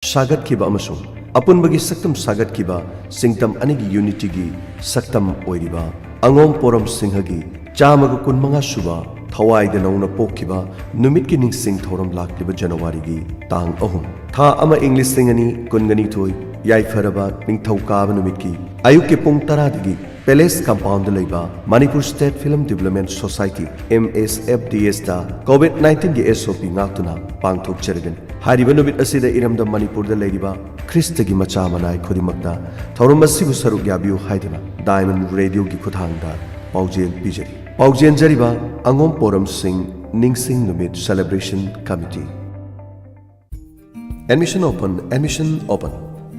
सागतखिबा अमसुंग अपुनबगी सक्तम सागतखिबा सिंगतम अनिगी यूनिटीगी सक्तम ओइरिबा अंगोम पोरम सिंहगी चामग कुनमंगा सुबा थवाइदा नौना पोखिबा नुमितकी निंगसिंग थौरम लाक्लिबा जनवरीगी तांग अहुम था अमा इंग्लिश सिंगनी कुनगनी थोई याइफरबा निंगथौकाबा नुमितकी अयुक्के पुंग 10 पैलेस कंपाउंड लेबा Manipur state film development society MSFDS दा कोविड-19 की SOP नाक्तुना पांगथोक चरगन हारिबा नुमित असिदा इरमदा मणिपुर दा लेरिबा ख्रिस्टगी मचा मनाय खुदिमकदा थौरम असिबु सरुक याबियो हाइदना डायमंड रेडियो की खुथांगदा पाउजेल पिजरी पाउजेल जरिबा अंगोम पोरम सिंह निंगसिंग नुमित celebration committee admission open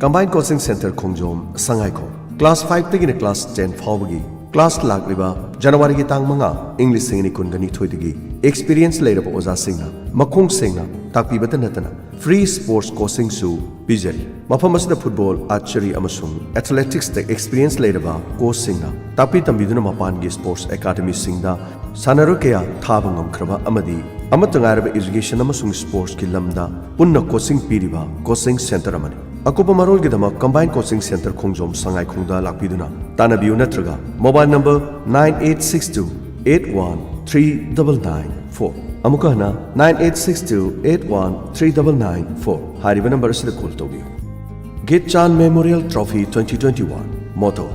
combined coaching centre Khongjom संगाइखो क्लास 5 तगिन क्लास 10 फावगी क्लास लाक्लिबा जनवरी की तांग मंगा इंग्लिश सिंगनी कुनगनी थोइदगी एक्सपीरियंस लेरबा ओजा सिंगना मखोंग सिंगना ताकपीबत नतना फ्री स्पोर्ट्स कोचिंग सु पिजरी मफम असदा फुटबॉल आर्चरी अमसुंग एथलेटिक्स द एक्सपीरियंस लेरबा कोच सिंगना ताकपी तंबिदुना मपान की स्पोर्ट्स एकेडमी सिंगदा सानरो कया थाबा ngamkraba amadi amatangarabe education amasung sports ki lamda punna coaching piriba coaching center amani अकुप मरोल के दमा combined coaching centre Khongjom Sangai खोंगदा लाक्पीदुना तानबियु नत्रगा मोबाइल नंबर 9862813994 अमुकहना 9862813994 हारिबा नंबर असिदा कॉल तौबियु गेट चांद मेमोरियल ट्रॉफी 2021 मोटो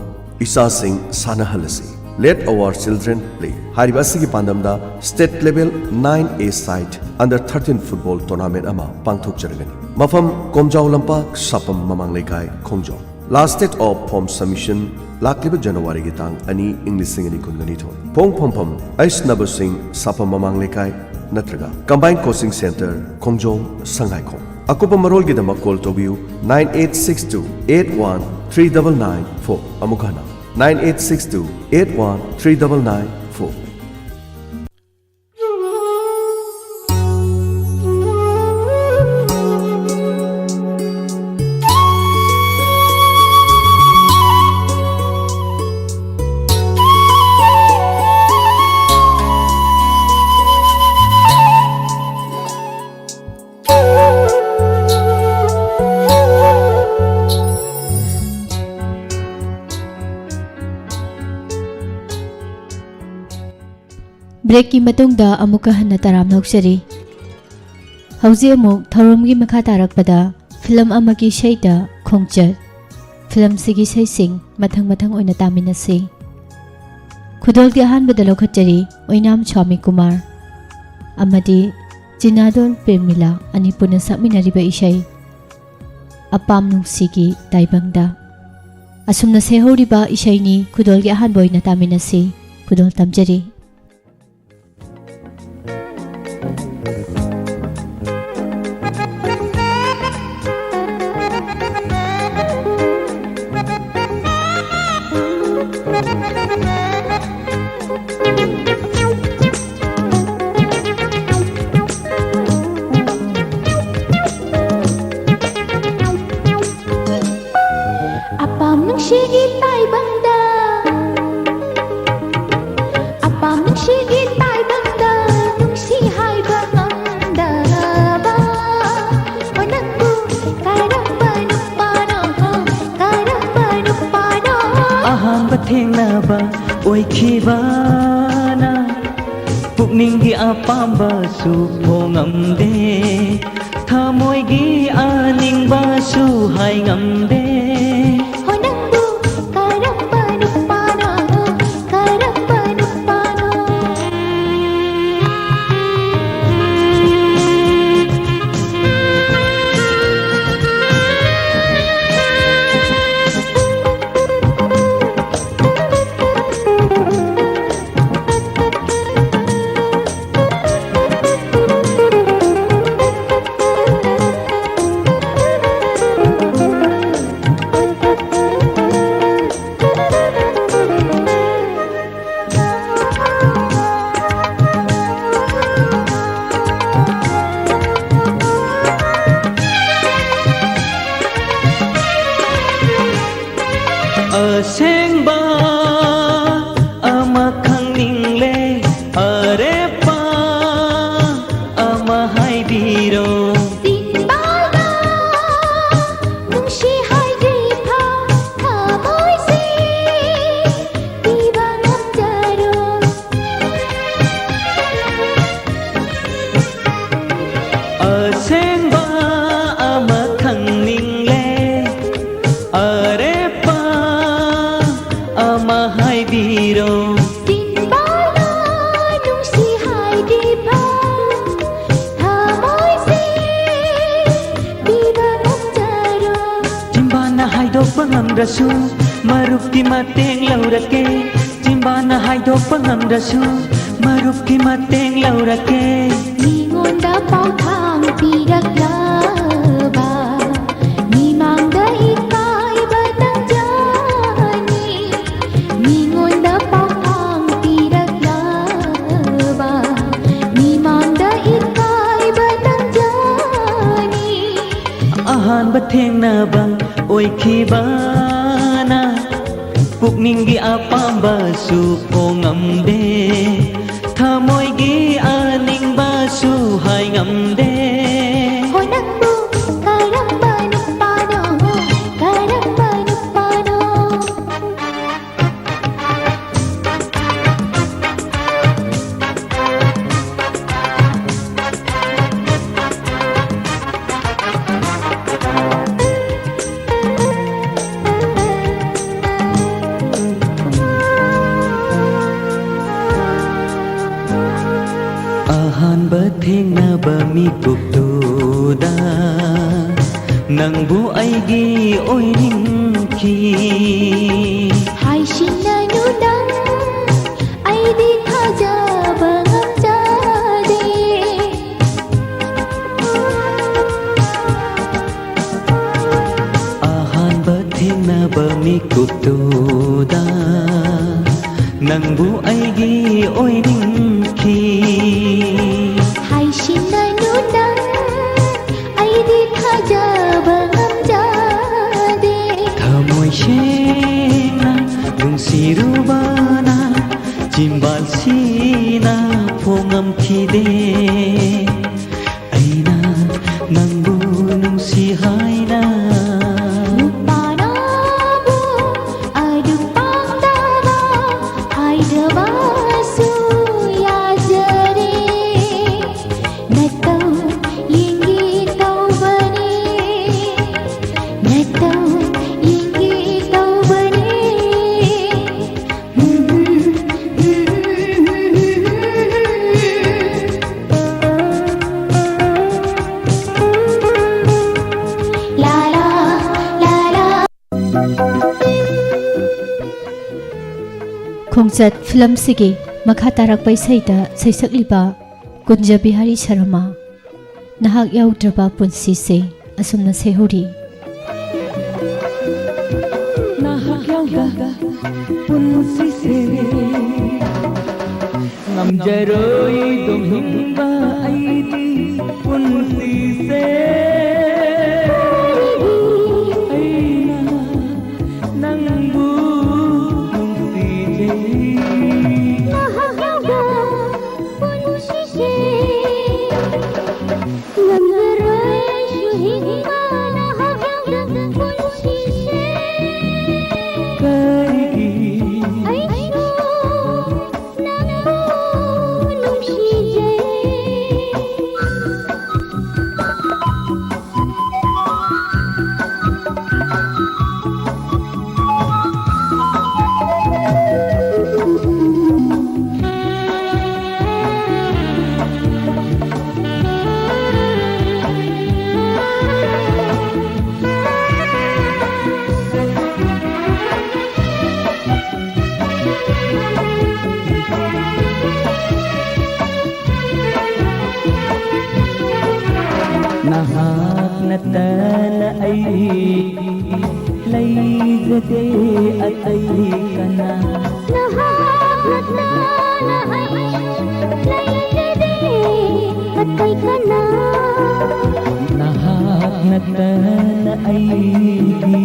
ईसा सिंह सानहलसी Let our children play. हारिबासी की पांडमदा state level 9A side under 13 football tournament अमा पांगथोक जरगनी मफम कोमजाव लंपाक सपम ममांग लेकाय खोंगजो last date of form submission लाक्लिबा जनवरी की तांग अनि इंग्लिश सिंगनी कुनगनी थो पोंग फॉर्म ऐस नब सिंह सपम ममांग लेकाय नत्रगा कंबाइंड कोचिंग सेंटर खोंगजोम संगाइखो अकुपा मरोल की दमा कॉल तोबियु 9862813994 अमुकहना 9862813994 ब्रेक की मतुंगदा अमुका हन्ना तराम नौक्सरी हौजी अमुक थौरमगी मखा तारकपदा फिल्म अमकी शैदा खोंगचत फिल्म सिगी सैसिंग मथंग मथंग ओइना तामिनसी खुदोल की अहानबदा लौखटरी ओइनाम स्वामी कुमार अमदी जिनादोल प्रेमिला अनि पुना सामिनारिबा इशै अपाम नुंगसिगी ताइबंगदा असुमना सेहौरिबा इशैनी खुदोल की अहानबा ओइना तामिनसी खुदोल तमजरी थेंगनाबा ओइखिबाना पुकनिंगी अपाम्बा सुफोंगमदे थमोइगी आनिंगबा सुहाइंगमदे ꯍꯥꯏꯗꯣꯛꯄ ꯉꯝꯗ꯭ꯔꯁꯨ ꯃꯔꯨꯞꯀꯤ ꯃꯇꯦꯡ ꯂꯧꯔꯛꯀꯦ ꯆꯤꯝꯕꯥꯅ ꯍꯥꯏꯗꯣꯛꯄ ꯉꯝꯗ꯭ꯔꯁꯨ ꯃꯔꯨꯞꯀꯤ ꯃꯇꯦꯡ ꯂꯧꯔꯛꯀꯦ ꯃꯤꯉꯣꯟꯗ ꯄꯥꯎꯊꯥꯡ ꯄꯤꯔꯛꯂꯕ ꯃꯤꯃꯥꯡꯗ ꯏꯀꯥꯏꯕ ꯇꯪꯖꯅꯤ ꯃꯤꯉꯣꯟꯗ ꯄꯥꯎꯊꯥꯡ ꯄꯤꯔꯛꯂꯕ ꯃꯤꯃꯥꯡꯗ ꯏꯀꯥꯏꯕ ꯇꯪꯖꯅꯤ ꯑꯍꯥꯟꯕ ꯊꯦꯡꯅꯕ ꯑꯣꯏꯈꯤꯕꯅ ꯄꯨꯛꯅꯤꯡꯒꯤ ꯑꯄꯥꯝꯕꯁꯨ ꯐꯣꯡꯉꯝꯗꯦ ꯊꯃꯣꯏꯒꯤ ꯑꯅꯤꯡꯕꯁꯨ ꯍꯥꯏ ꯉꯝꯗꯦ ꯍꯣꯏ ꯅꯪꯕꯨ ꯀꯔꯝꯕ ꯅꯨꯄꯥꯅꯣ ꯀꯔꯝꯕ ꯅꯨꯄꯥꯅꯣ ꯑꯍꯥꯟꯕ ꯊꯦꯡꯅꯕ ꯃꯤꯀꯨꯞꯇꯨꯗ ꯅꯪꯕꯨ ꯑꯩꯒꯤ ꯑꯣꯏꯅꯤꯡꯈꯤ ꯍꯥꯏꯁꯤꯟꯅꯅꯨ ꯅꯪ ꯑꯩꯗꯤ ꯊꯥꯖꯕ ꯉꯝꯖꯗꯦ ꯑꯍꯥꯟꯕ ꯊꯦꯡꯅꯕ ꯃꯤꯀꯨꯞꯇꯨꯗ ꯅꯪꯕꯨ ꯑꯩꯒꯤ ꯑꯣꯏꯅꯤꯡꯈꯤ ꯍꯥꯏꯁꯤꯟꯅꯅꯨ ꯅꯪ ꯑꯩꯗꯤ ꯊꯥꯖꯕ ꯉꯝꯖꯗꯦ ꯊꯃꯣꯏ ꯁꯦꯡꯅ ꯅꯨꯡꯁꯤꯔꯨꯕꯅ ꯆꯤꯝꯕꯥꯜꯁꯤꯅ ꯐꯣꯡꯉꯝꯈꯤꯗꯦ ꯑꯩꯅ ꯅꯪꯕꯨ ꯅꯨꯡꯁꯤ ꯍꯥꯏꯅ ꯅꯨꯄꯥꯅꯕꯨ ꯑꯗꯨ ꯄꯥꯝꯗꯕ ꯍꯥꯏꯗꯕꯁꯨ ꯌꯥꯖꯔꯦ ꯅꯇꯧ ꯌꯦꯡꯒꯦ ꯇꯧꯕꯅꯦ ꯅꯇꯧ ꯌꯦꯡꯒꯦ ꯇꯧꯕꯅꯦ ला ला ला ला ꯈꯣꯡꯆꯠ ꯐꯤꯂꯝꯁꯤꯒꯤ ꯃꯈꯥ ꯇꯥꯔꯛꯄ ꯏꯁꯩꯗ ꯁꯩꯁꯛꯂꯤꯕ ꯀꯨꯟꯖ ꯕꯤꯍꯥꯔꯤ ꯁꯔꯃ ꯅꯍꯥꯛ ꯌꯥꯎꯗ꯭ꯔꯕ ꯄꯨꯟꯁꯤꯁꯦ ꯑꯁꯨꯝꯅ ꯁꯩꯍꯧꯔꯤ ꯅꯍꯥꯛ ꯌꯥꯎꯗ ꯄꯨꯟꯁꯤꯁꯦ ꯉꯝꯖꯔꯣꯏ ꯑꯗꯨꯝ ꯍꯤꯡꯕ ꯑꯩꯗꯤ ꯄꯨꯟꯁꯤꯁꯦ ꯑꯩꯅ ꯅꯪꯕꯨ ꯅꯨꯡꯁꯤꯖꯩ ꯅꯍꯥꯛ ꯌꯥꯎꯗ ꯄꯨꯟꯁꯤꯁꯦ ꯉꯝꯖꯔꯣꯏ ꯑꯩꯁꯨ ꯍꯤꯡꯕ ꯅꯍꯥꯛ ꯌꯥꯎꯗ ꯄꯨꯟꯁꯤꯁꯦ ꯀꯔꯤꯒꯤ ꯑꯩꯁꯨ ꯅꯪꯕꯨ ꯅꯨꯡꯁꯤꯖꯩ ꯅꯍꯥꯛ ꯅꯠꯇꯅ ꯑꯩ ꯂꯩꯖꯗꯦ ꯑꯇꯩ ꯀꯅꯥ ꯅꯍꯥꯛ ꯅꯠꯇꯅ ꯑꯩ ꯂꯩꯖꯗꯦ ꯑꯇꯩ ꯀꯅꯥ ꯅꯍꯥꯛ ꯅꯠꯇꯅ ꯑꯩꯒꯤ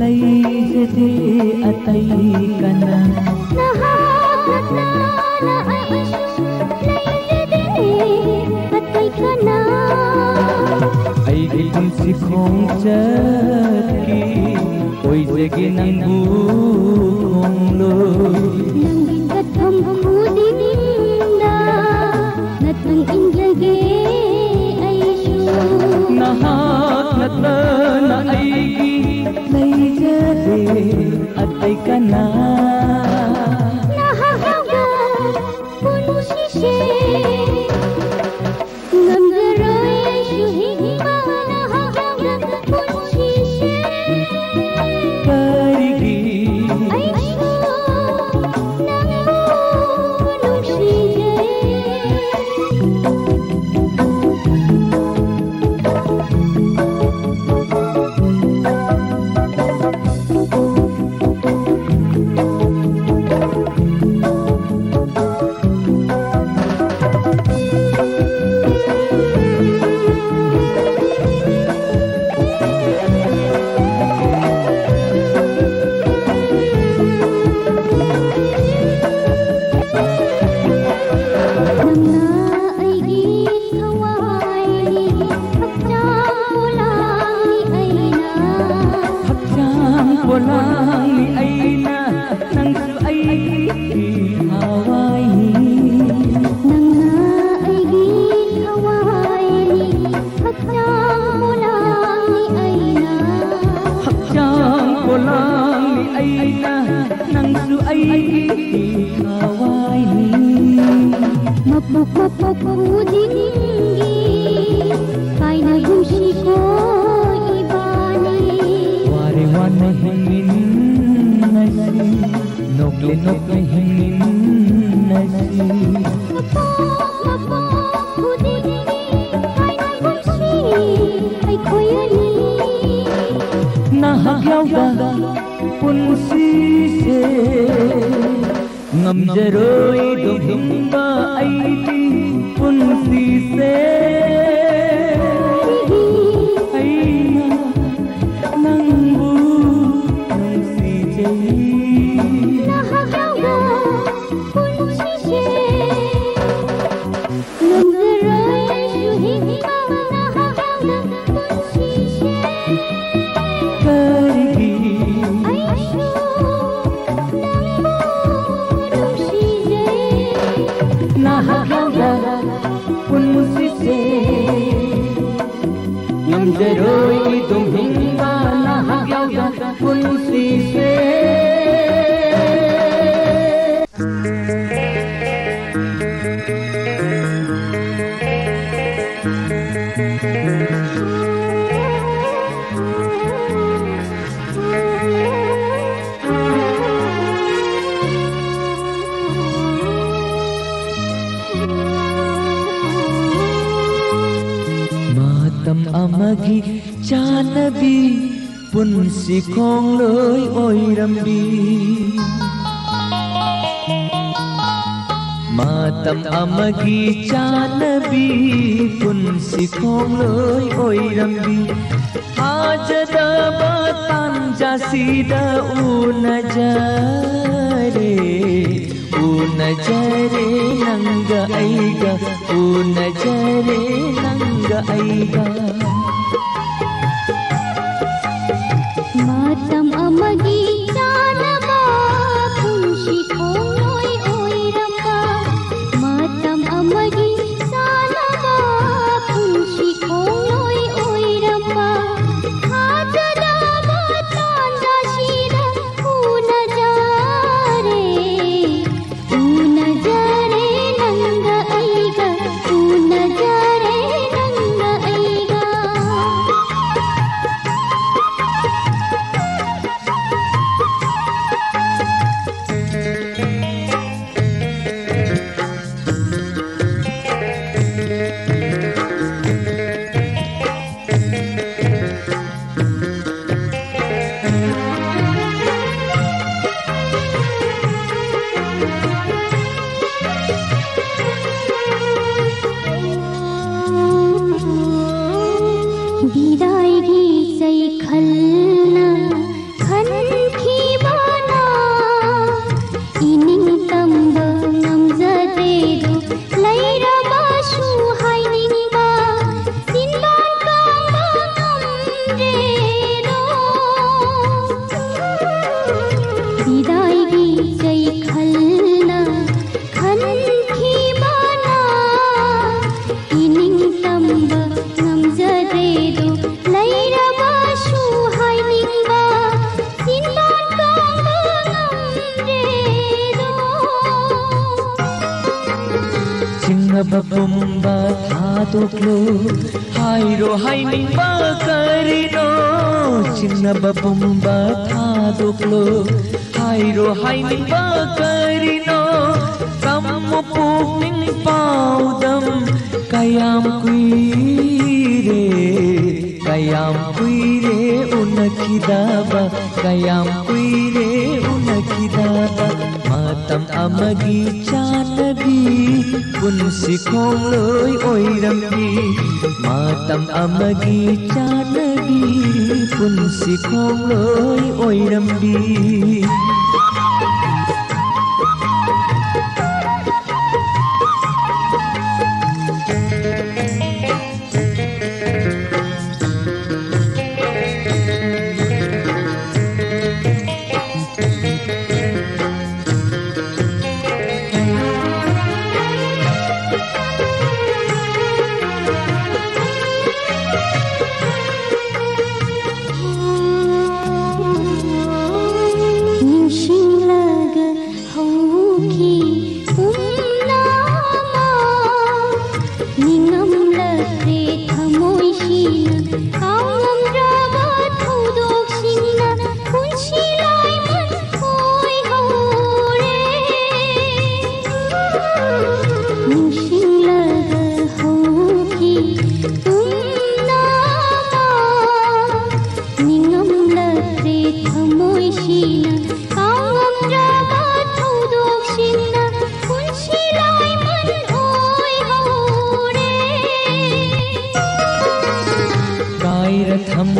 ꯂꯩꯖꯗꯦ ꯑꯇꯩ ꯀꯅꯥ ꯅꯍꯥꯛ ꯅꯠꯇꯅ ꯑꯩ ꯂꯩꯖꯗꯦ ꯑꯇꯩ ꯀꯅꯥ ꯑꯩꯒꯤ ꯄꯨꯟꯁꯤ ꯈꯣꯡꯆꯠꯀꯤ ꯑꯣꯏꯖꯒꯦ ꯅꯪꯕꯨ ꯈꯣꯡꯂꯣꯏ ꯅꯪꯒꯤ ꯆꯠꯐꯝ ꯈꯨꯗꯤꯡꯗ ꯅꯇꯪ ꯏꯟꯖꯒꯦ ꯑꯩꯁꯨ ꯅꯍꯥꯛ ꯅꯠꯇꯅ ꯑꯩꯒꯤ ꯂꯩꯖꯗꯦ ꯑꯇꯩ ꯀꯅꯥ ꯅꯍꯥꯛ ꯌꯥꯎꯗ ꯄꯨꯟꯁꯤꯁꯦ ꯉꯝꯖꯔꯣꯏ ꯑꯩꯁꯨ ꯍꯤꯡꯕ ꯅꯍꯥꯛ ꯌꯥꯎꯗ ꯄꯨꯟꯁꯤꯁꯦ lang ni ay na nang su ay haway Nang naigit haway ni Hakjang mo lang ni Ayna Hakjang ko lang ni ay na nang su ay haway Mapuk dinggi Kay nagusi ko ibani Wariwan na hingin na si Nokle hingin na si Mapuk dinggi Kay nagusi ay koyani Nahagyaw ka punsise Ngamjaroy dumhimba ay di punsise Ay na nang bunong si Jay Nahagawa punsise Namdaray suhigma Nahagawa punsise Karigi Ay aso Nang si Jay Nahagawa punsise Ngamjaroy dumhimba Nahagyaw ka punsise Matam amagi chanabi punsi khong loi oirambi Matam amagi chanabi punsi khong loi oirambi Ajada batan jasida unajare nanga aiga unajare nanga aiga Matam amagi janaba punsi khonoi oiramba Matam amagi janaba punsi khonoi oiramba Hajada batanda shira unajare nanga aiga unajare nanga aiga बिदाईगी सई खलना खनखी बना inning तंब नमजदे दो लैरा बाशु हाइनिंगा सिंबान कांबा नमजे दो बिदाईगी सई खलना खनखी बना inning तंब नमजदे दो लैरा बाशु हाइनिंगा सिंबान कांबा नमजे दो Chingababumba thadoklo hairo hainingba karino Chingababumba thadoklo hairo hainingba karino Kammo pugning paudam kayam kuire unakidaba kayam kuire unakidaba Matam amagi chanabi punsi khong loi oirambi Matam amagi chanabi punsi khong loi oirambi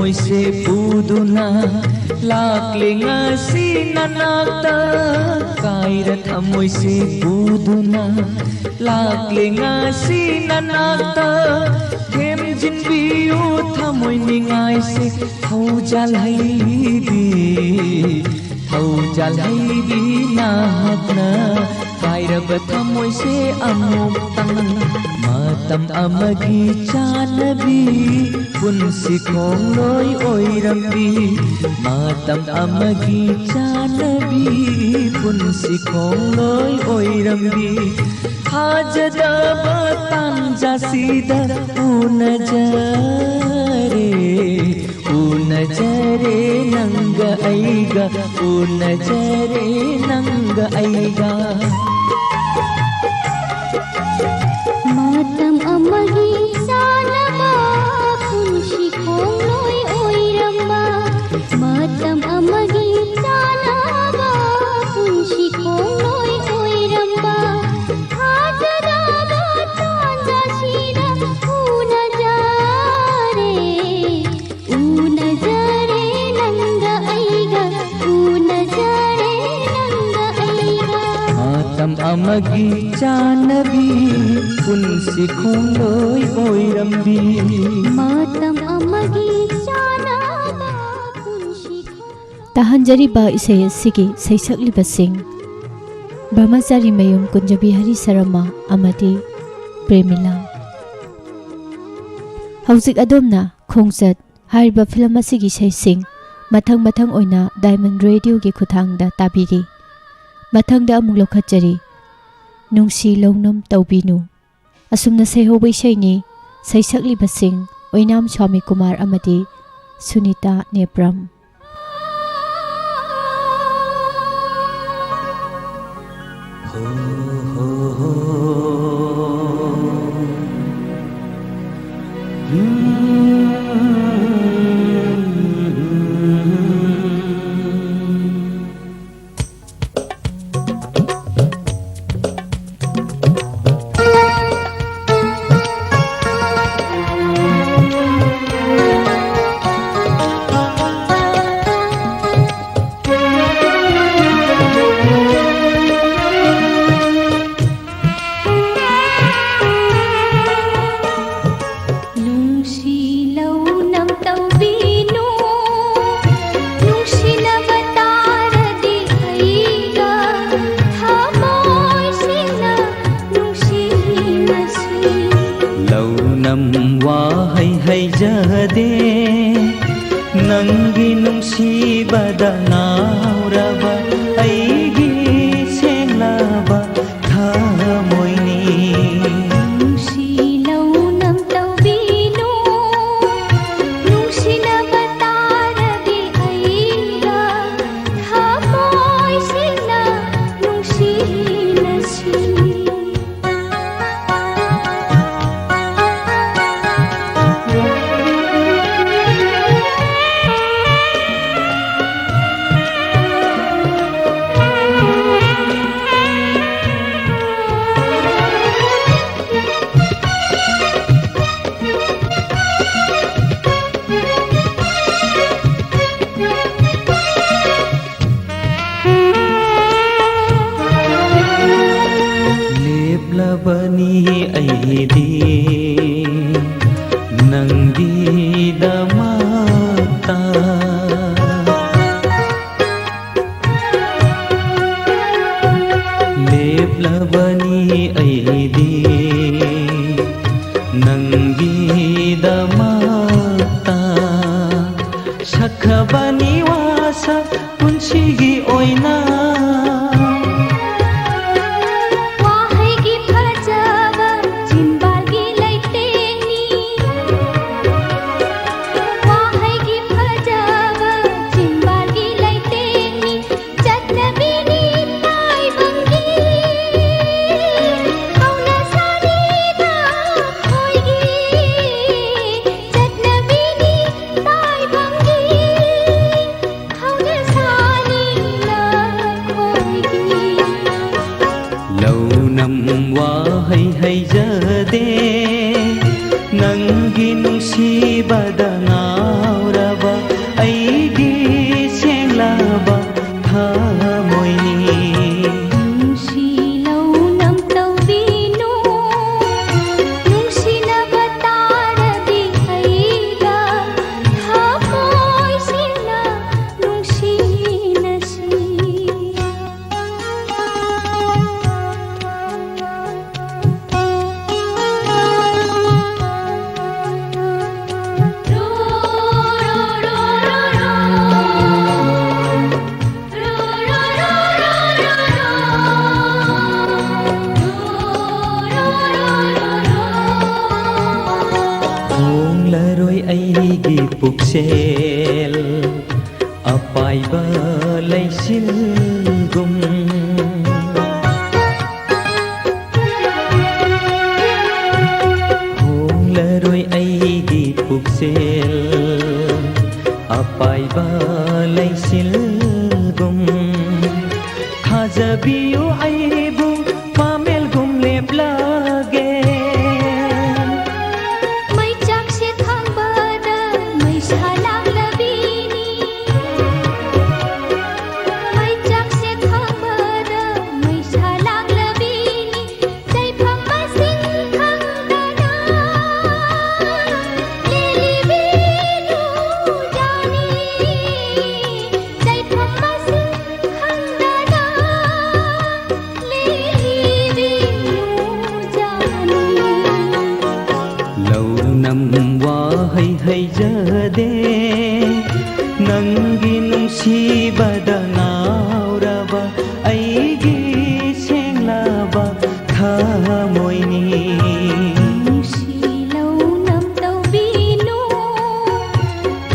थमोइसे पुदुना लाक्ले ngasi nanakta kaira थमोइसे पुदुना लाक्ले ngasi nanakta thêm jinbiu thamoi ningai se thau jalhaidi na hakna kairab thamoi se amok tang matam amagi chanabi punsi khong loi oirambi matam amagi chanabi punsi khong loi oirambi hajadaba tanjasida unajare nanga aiga matam amagi sanaba punsi khong loi oiramba matam amagi sanaba punsi khong loi oiramba hajadaba tanjasida unajare nanga aiga matam amagi chanabi punsi khong loi oirambi matam amagi sanaba punsi ताहंजरीबा इसे सिगी सैसक्लिबसिंग Brahmachari Mayum Kunjabihari Sharma अमदी प्रेमिला हौजिक अदोमना खोंचत हारिबा film असिगी सैसिंग मथंग ओइना डायमंड रेडियो की खुथांगदा ताबिरी मथंगदा अमुक लौखतजरी नुंसी लौनम तौबीनु असुमना सैहोबै सैनी सैसक्लिबसिंग ओइनाम स्वामी कुमार अमदी सुनीता नेप्रम नंगी नुंसीबदा नाउरबा अइगी सेंगलाबा थामोइनी नुंसी लौनम तौबीनु नुंसीनबा तारदि अइगा थामोइ सिंगना नुंसीनसी बनी अइदी नंगी दमाता लेपलबनी अइदी नंगी दमाता सखबनी वासा पुंसीगी ओइना ꯑꯄꯥꯏꯕ ꯂꯩꯁꯤꯜꯒꯨꯝ ꯍꯣꯡꯂꯔꯣꯏ ꯑꯩꯒꯤ ꯄꯨꯛꯆꯦꯜ ꯑꯄꯥꯏꯕ ꯂꯩꯁꯤꯜꯒꯨꯝ ꯊꯥꯖꯕꯤꯌꯨ ꯑꯩꯕꯨ ꯄꯥꯃꯦꯜꯒꯨꯝ ꯂꯦꯞꯂꯒꯦ ꯃꯩꯆꯥꯛꯁꯦ ꯈꯥꯡꯕꯗ ꯃꯩꯁꯥ ꯂꯥꯡꯂꯕꯤꯅꯤ ꯃꯩꯆꯥꯛꯁꯦ ꯈꯥꯡꯕꯗ ꯃꯩꯁꯥ ꯂꯥꯡꯂꯕꯤꯅꯤ ꯆꯩꯐꯝ ꯃꯁꯤꯡ ꯈꯪꯗꯅ ꯂꯦꯂꯤꯕꯤꯅꯨ ꯖꯥꯅꯤ ꯆꯩꯐꯝ ꯃꯁꯤꯡ ꯈꯪꯗꯅ ꯂꯦꯂꯤꯕꯤꯅꯨ ꯖꯥꯅꯤ ꯂꯧꯅꯝ ꯋꯥꯍꯩ ꯍꯩꯖꯗꯦ ꯅꯪꯒꯤ ꯅꯨꯡꯁꯤꯕꯗ ꯉꯥꯎꯔꯕ ꯑꯩꯒꯤ ꯁꯦꯡꯂꯕ ꯊꯃꯣꯏꯅꯤ ꯅꯨꯡꯁꯤꯂꯧꯅꯝ ꯇꯧꯕꯤꯅꯨ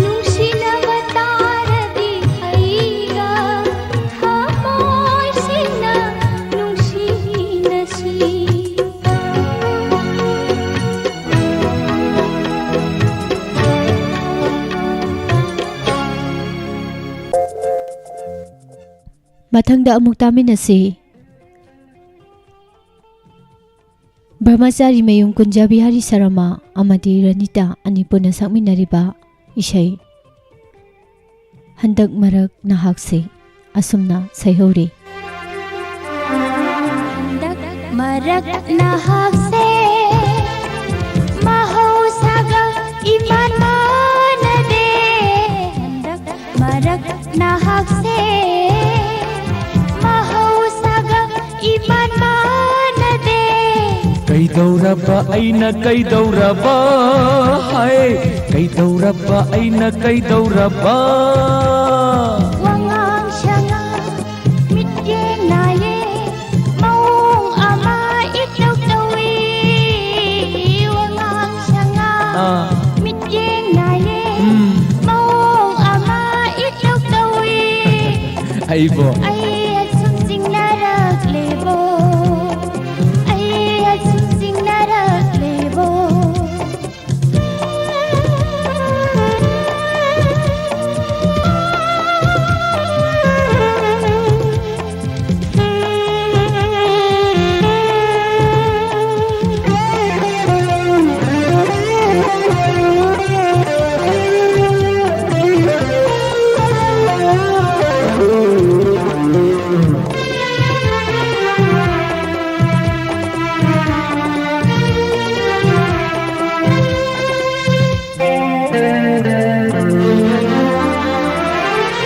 ꯅꯨꯡꯁꯤꯅꯕ ꯇꯥꯔꯗꯤ ꯑꯩꯒ ꯊꯃꯣꯏ ꯁꯦꯡꯅ ꯅꯨꯡꯁꯤꯅꯁꯤ ꯃꯊꯪꯗ ꯑꯃꯨꯛ ꯇꯥꯃꯤꯟꯅꯁꯤ. ꯕ꯭ꯔꯍ꯭ꯃꯆꯥꯔꯤ ꯃꯌꯨꯝ ꯀꯨꯟꯖ ꯕꯤꯍꯥꯔꯤ ꯁꯔꯃ ꯑꯃꯗꯤ ꯔꯅꯤꯇꯥ ꯑꯅꯤ ꯄꯨꯟꯅ ꯁꯛꯃꯤꯟꯅꯔꯤꯕ ꯏꯁꯩ ꯍꯟꯗꯛ ꯃꯔꯛ ꯅꯍꯥꯛꯁꯦ ꯑꯁꯨꯝꯅ ꯁꯩꯍꯧꯔꯤ. ꯍꯟꯗꯛ ꯃꯔꯛ ꯅꯍꯥꯛꯁꯦ ꯃꯍꯧꯁꯥꯒ ꯏꯃꯥꯟ ꯃꯥꯟꯅꯗꯦ ꯍꯟꯗꯛ ꯃꯔꯛ ꯅꯍꯥꯛꯁꯦ ꯃꯍꯧꯁꯥꯒ ꯏꯃꯥꯟ ꯃꯥꯟꯅꯗे ꯀꯩꯗꯧꯔꯕ ꯑꯩꯅ ꯀꯩꯗꯧꯔꯕ ꯍꯥꯏ ꯀꯩꯗꯧꯔꯕ ꯑꯩꯅ ꯀꯩꯗꯧꯔꯕ ꯋꯥꯉꯥꯡ ꯁꯉꯥꯡ ꯃꯤꯠꯌꯦꯡ ꯅꯥꯌꯦꯡ ꯃꯑꯣꯡ ꯑꯃ ꯏꯇꯧ ꯇꯧꯏ ꯋꯥꯉꯥꯡ ꯁꯉꯥꯡ ꯃꯤꯠꯌꯦꯡ ꯅꯥꯌꯦꯡ ꯃꯑꯣꯡ ꯑꯃ ꯏꯇꯧ ꯇꯧꯏ ꯑꯩꯕꯣ ꯑꯩ ꯑꯁꯨꯝ ꯆꯤꯡꯅꯔꯛꯂꯦꯕꯣ ꯑꯩ ꯑꯁꯨꯝ ꯆꯤꯡꯅꯔꯛꯂꯦꯕꯣ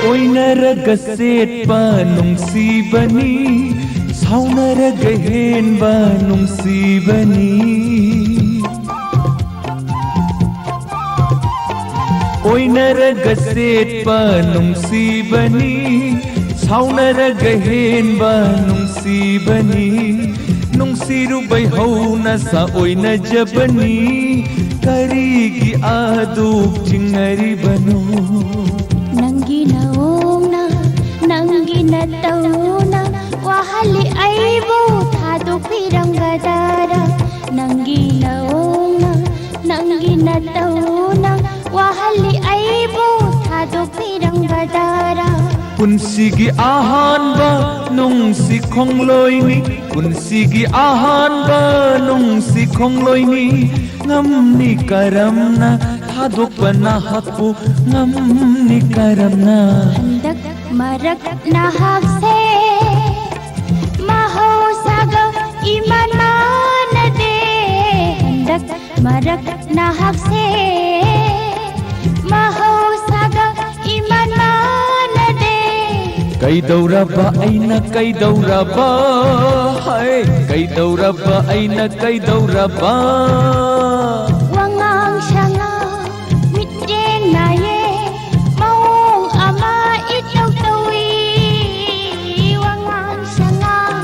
ꯑꯣꯏꯅꯔꯒ ꯁꯦꯠꯄ ꯅꯨꯡꯁꯤꯕꯅꯤ ꯁꯥꯎꯅꯔꯒ ꯍꯦꯟꯕ ꯅꯨꯡꯁꯤꯕꯅꯤ ꯑꯣꯏꯅꯔꯒ ꯁꯦꯠꯄ ꯅꯨꯡꯁꯤꯕꯅꯤ ꯁꯥꯎꯅꯔꯒ ꯍꯦꯟꯕ ꯅꯨꯡꯁꯤꯕꯅꯤ ꯅꯨꯡꯁꯤꯔꯨꯕꯩ ꯍꯧꯅ ꯁꯥ ꯑꯣꯏꯅꯖꯕꯅꯤ ꯀꯔꯤꯒꯤ ꯑꯗꯨꯛ ꯆꯤꯡꯅꯔꯤꯕꯅꯣ ꯅꯪꯒꯤ ꯅꯑꯣꯡꯅ ꯅꯪꯒꯤ ꯅꯇꯧꯅ ꯋꯥꯍꯜꯂꯤ ꯑꯩꯕꯨ ꯊꯥꯗꯣꯛꯄꯤꯔꯝꯒꯗꯔꯥ ꯅꯪꯒꯤ ꯅꯑꯣꯡꯅ ꯅꯪꯒꯤ ꯅꯇꯧꯅ ꯋꯥꯍꯜꯂꯤ ꯑꯩꯕꯨ ꯊꯥꯗꯣꯛꯄꯤꯔꯝꯒꯗꯔꯥ ꯄꯨꯟꯁꯤꯒꯤ ꯑꯍꯥꯟꯕ ꯅꯨꯡꯁꯤ ꯈꯣꯡꯂꯣꯏꯅꯤ ꯄꯨꯟꯁꯤꯒꯤ ꯑꯍꯥꯟꯕ ꯅꯨꯡꯁꯤ ꯈꯣꯡꯂꯣꯏꯅꯤ ꯉꯝꯅꯤ ꯀꯔꯝꯅ ꯊꯥꯗꯣꯛꯄ ꯅꯍꯥꯛꯄꯨ ꯉꯝꯅꯤ ꯀꯔꯝꯅ ꯍꯟꯗꯛ ꯃꯔꯛ ꯅꯍꯥꯛꯁꯦ ꯃꯍꯧꯁꯥꯒ ꯏꯃꯥꯟ ꯃꯥꯟꯅꯗꯦ ꯍꯟꯗꯛ ꯃꯔꯛ ꯅꯍꯥꯛꯁꯦ ꯃꯍꯧꯁꯥꯒ ꯏꯃꯥꯟ ꯃꯥꯟꯅꯗꯦ ꯀꯩꯗꯧꯔꯕ ꯑꯩꯅ ꯀꯩꯗꯧꯔꯕ ꯍꯥꯏ ꯀꯩꯗꯧꯔꯕ ꯑꯩꯅ ꯀꯩꯗꯧꯔꯕ ꯋꯥꯉꯥꯡ ꯁꯉꯥꯡ ꯃꯤꯠꯌꯦꯡ ꯅꯥꯌꯦꯡ ꯃꯑꯣꯡ ꯑꯃ ꯏꯇꯧ ꯇꯧꯏ ꯋꯥꯉꯥꯡ ꯁꯉꯥꯡ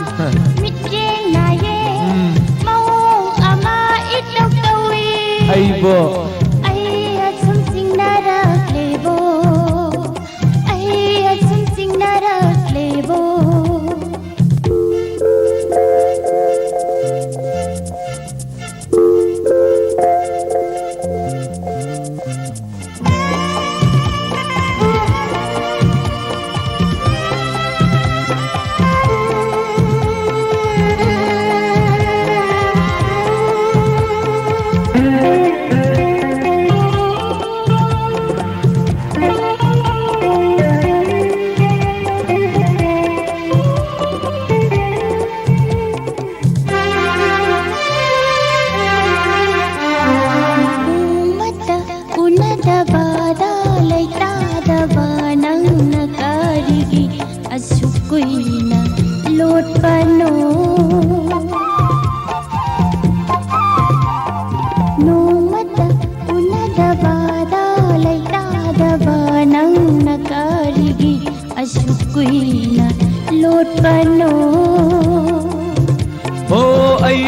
ꯃꯤꯠꯌꯦꯡ ꯅꯥꯌꯦꯡ ꯃꯑꯣꯡ ꯑꯃ ꯏꯇꯧ ꯇꯧꯏ ꯑꯩꯕꯣ ꯑꯩ ꯑꯁꯨꯝ ꯆꯤꯡꯅꯔꯛꯂꯦꯕꯣ असुक कुइना लोटपनो हो आई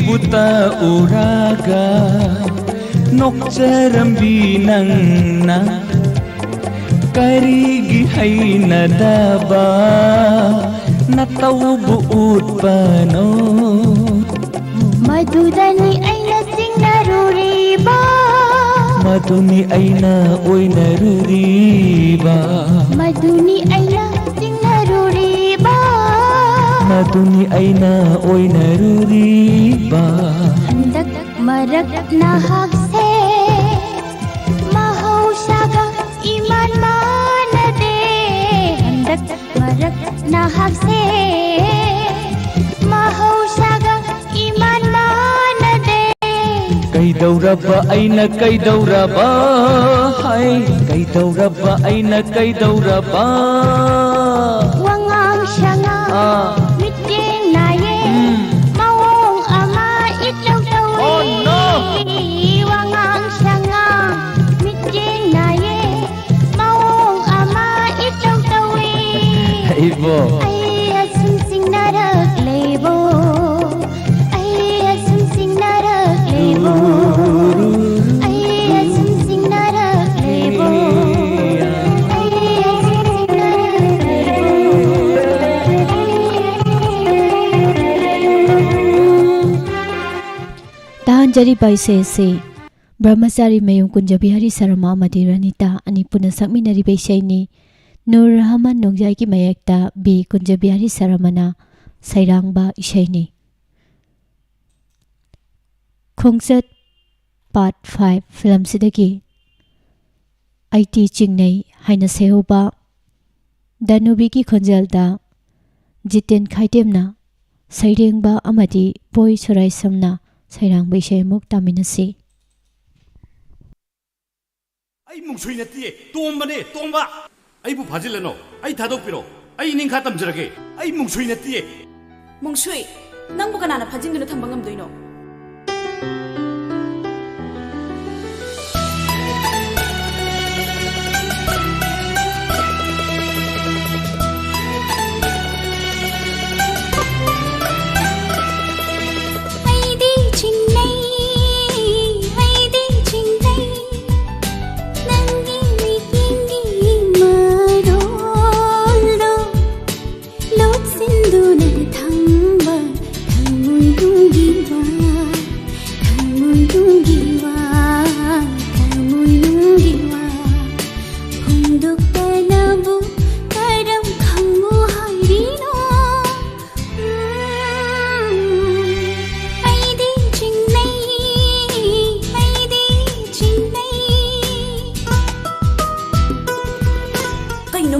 बुता उरागा नोक्चरम्बी नंगना करिगी हैनदबा नतौबु उत्पनो मधुदनी ऐना सिंगरुरीबा मधुनी ऐना ओइनरुरीबा मधुनी ऐना सिंगरुरीबा मधुनी ऐना ओइनरुरीबा हंदक मरक नाहकसे mahausaga iman manade handak marak nahakse mahausaga iman manade कईदौरबा ऐना कईदौरबा हाय कईदौरबा ऐना कईदौरबा wangang shanga mitjeng naye mawong ama itlaw tawi Oh, no! wangang shanga mitjeng naye mawong ama itlaw tawi Ibo ay asum sing narak lebo ay asum sing narak lebo ay asum sing narak lebo ay asum sing narak तांजरी बाइसे से ब्रह्मचारी मयूं कुंजबिहारी शर्मा मदी रनिता अनि पुनः सक्मिनरी बेसैनी नूर रहमान नोंजाई की मयकता B Kunjabihari शर्मना सैरांगबा इशैनी खोंगचत पार्ट 5 फिल्म सिदगी आईटी चिंगनै हाइना सेहोबा दानुबी की खोंजलदा जितेन खाइटेमना सैरेंगबा अमदी बोई सोराइसमना सैरांग बैशेमुक तामिनसी आई मुंगसुई नतिए तोंबने तोंबा आइबु फाजिलनो आई थादोकपिरो आई निंखा तमजरगे आई मुंगसुई नतिए 몽수이 낭부 가나나 파진누나 탐방감도이노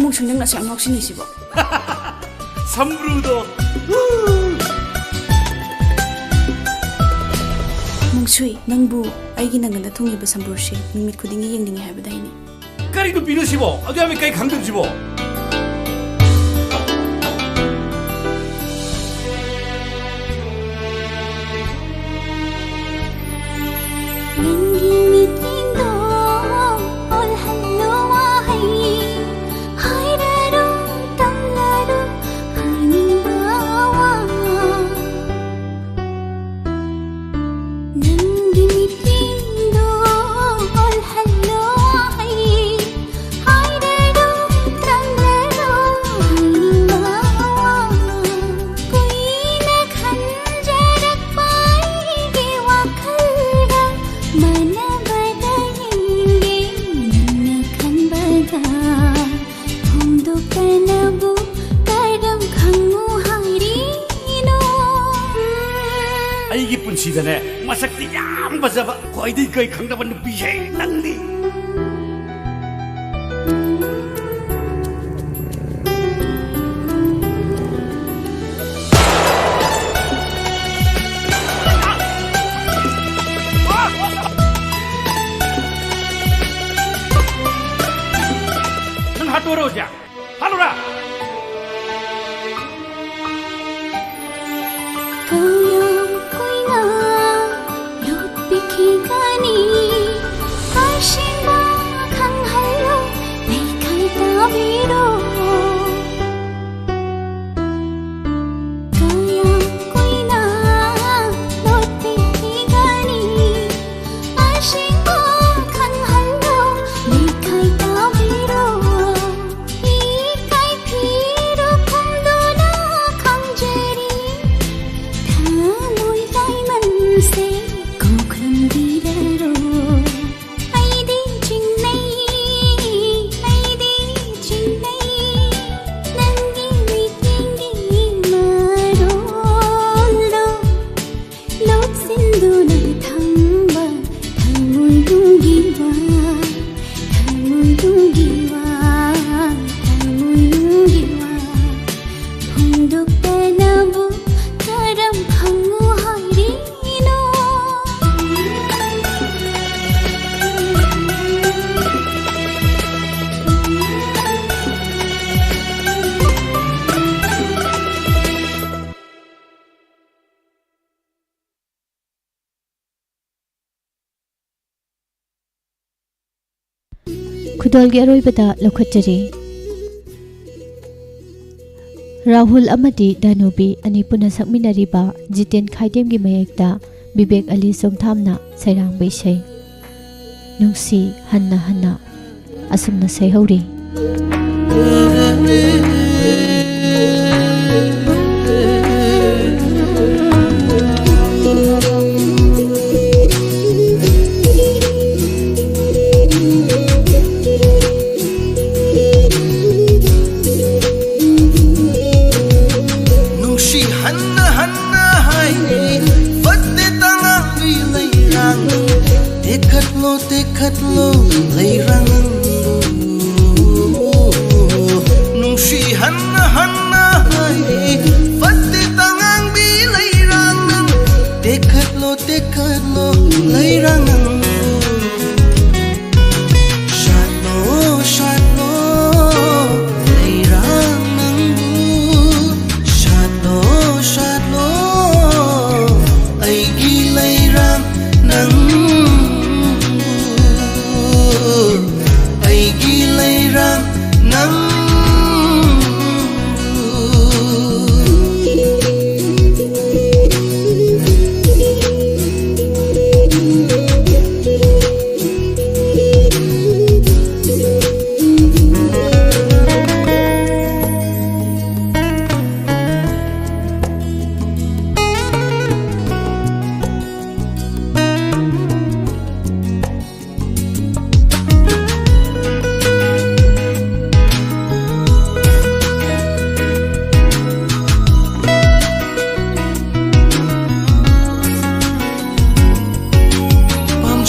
몽수이 낭나 시 앙옥신이시보 삼브루도 몽수이 낭부 아이기 낭간다 통이바 삼브루시 밋밋 쿠딩이 옌딩이 하이바다이니 까리도 비누시보 어디하면 까이 강등시보 시대네 마삭티 양 바자바 거의들 거의 강다반 누비셰 낭니 난 하도로 오자 하노라 Hãy subscribe cho kênh Ghiền Mì Gõ để không bỏ lỡ खुदोलगी अरोइबदा लौखटजरी Rahul अमदी दानुबी अनि पुना सकमिनरिबा जितेन खाइदेमगी मयेकता विवेक अली सोमथामना सैरांग बैसै नुंसी हन्ना हन्ना असुमना सैहौरी Dekat lo leirang nungsi hanna hanna hai fatte tangang bi leirang dekat lo leirang shano leirang shano ai gi leirang nang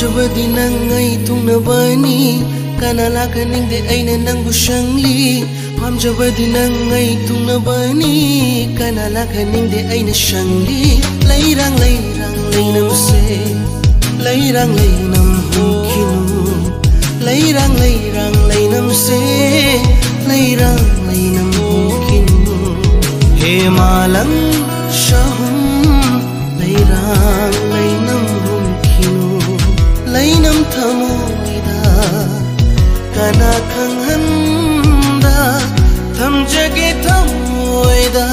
Jabadi nangai tungna bani kanala kaning de aina nangu shangli pam jabadi nangai tungna bani kanala kaning de aina shangli leirang leinam se leirang leinam hukinu leirang leinam se leirang leinam hukinu he malang shahum leirang leinam lainam thamoida kana khanghanda thamjage thamoida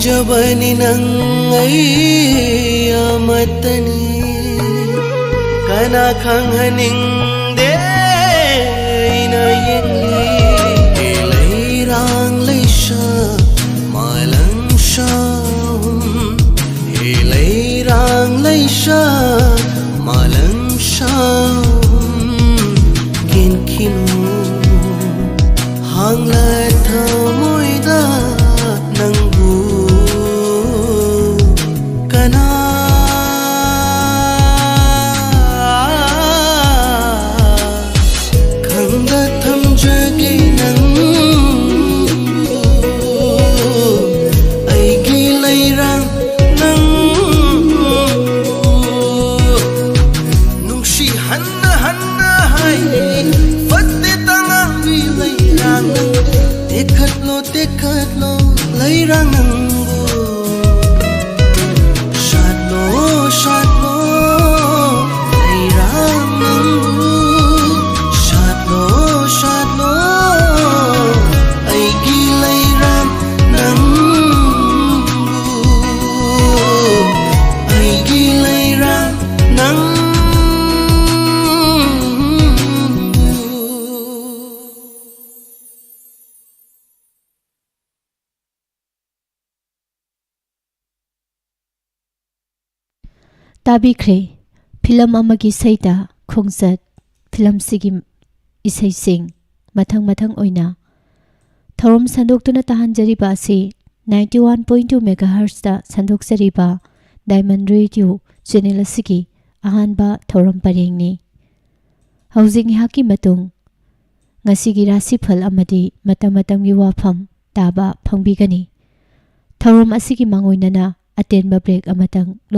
Jabani nangai amatani kana khanghaning de ina yengi leirang leisha malang sham leirang leisha malang sham kinkinu hangla thamoida nangu dekat lo leirang nangu shadlo leirang nangu shadlo ai gi leirang nangu ai gi leirang nangu ताबीख्रे film अमगी सैदा खोंजत film सिगी इसै सिंग मथंग मथंग ओइना थौरम संदोक्तुना तहानजरिबा असि 91.2 megahertz दा संदोक्सरिबा diamond radio channel असिगी अहानबा थौरम परेंगनी हौजिंग hockey मतुंग ngasiगी राशिफल अमदी मतम मतमगी वाफम ताबा फंगबिगनी थौरम असिगी मांगोइनना अटेनबा ब्रेक अमतंग लौ